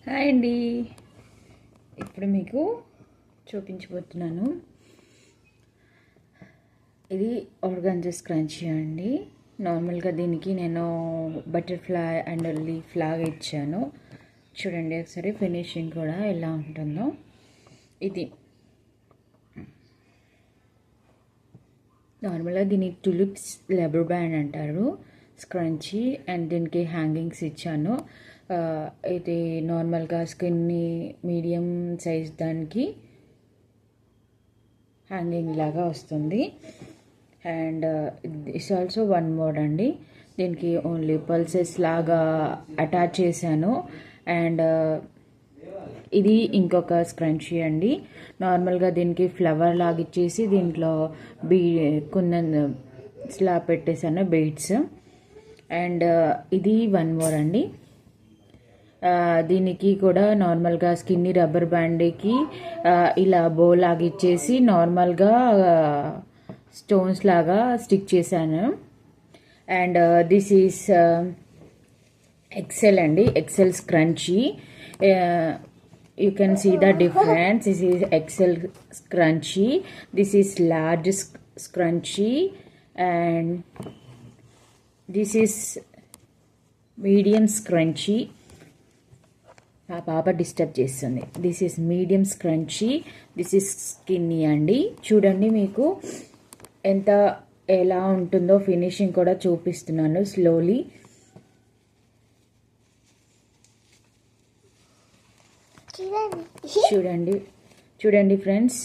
Hi అండి. ఇప్పుడు మీకు చూపించబోతున్నాను. ఇది ఆర్గాంజా స్క్రంచీ అండి. నార్మల్గా దీనికి నేను బటర్ఫ్లై అండ్ లీఫ్ లాగా ఇచ్చాను. చూడండి ఒకసారి ఫినిషింగ్ కూడా ఎలా ఉంటుందో. ఇది నార్మల్గా దీనికి టులిప్స్ రబ్బర్ బ్యాండ్ అంటారు స్క్రంచీ, అండ్ దీనికి హ్యాంగింగ్స్ ఇచ్చాను. ఇది నార్మల్గా స్కిన్ని మీడియం సైజ్ దానికి హ్యాంగింగ్ లాగా వస్తుంది. And it's also one mode అండి. దీనికి ఓన్లీ పల్సెస్ లాగా అటాచ్ చేశాను. అండ్ ఇది ఇంకొక స్క్రంచీ అండి. నార్మల్గా దీనికి ఫ్లవర్ లాగా ఇచ్చేసి దీంట్లో కుందన్ స్లాబ్ పెట్టేశాను బీడ్స్. అండ్ ఇది వన్ మోర్ అండి. దీనికి కూడా నార్మల్గా స్కిన్ని రబ్బర్ బ్యాండ్కి ఇలా బో లాగా ఇచ్చేసి నార్మల్గా స్టోన్స్ లాగా స్టిక్ చేశాను. అండ్ దిస్ ఈస్ ఎక్సెల్ అండి, Excel scrunchie. You can see the difference. This is XL scrunchie, this is large scrunchie, and this is medium scrunchie. ఆ పాప డిస్టర్బ్ చేస్తుంది. This is medium scrunchie, this is skinny అండి. చూడండి మీకు ఎలా ఉంటుందో finishing కూడా చూపిస్తున్నాను స్లోలీ. చూడండి ఫ్రెండ్స్,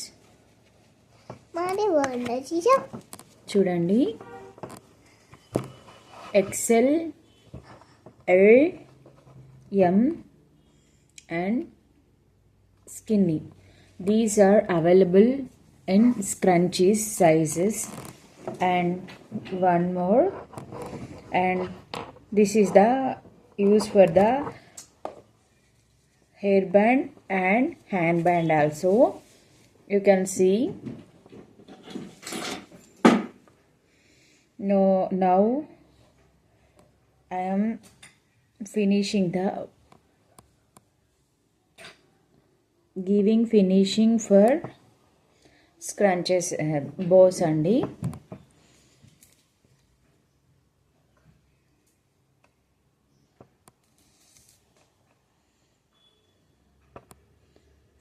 చూడండి XL, L, M and skinny. These are available in scrunchies sizes. And one more, and this is the use for the hairband and handband also. You can see. Now I am finishing giving finishing for scrunches bows andi.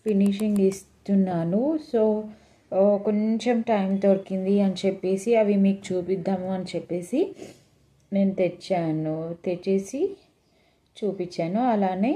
Finishing ఇస్తున్నాను. So కొంచెం time దొరికింది అని చెప్పేసి అవి మీకు చూపిద్దాము అని చెప్పేసి నేను తెచ్చేసి చూపించాను. అలానే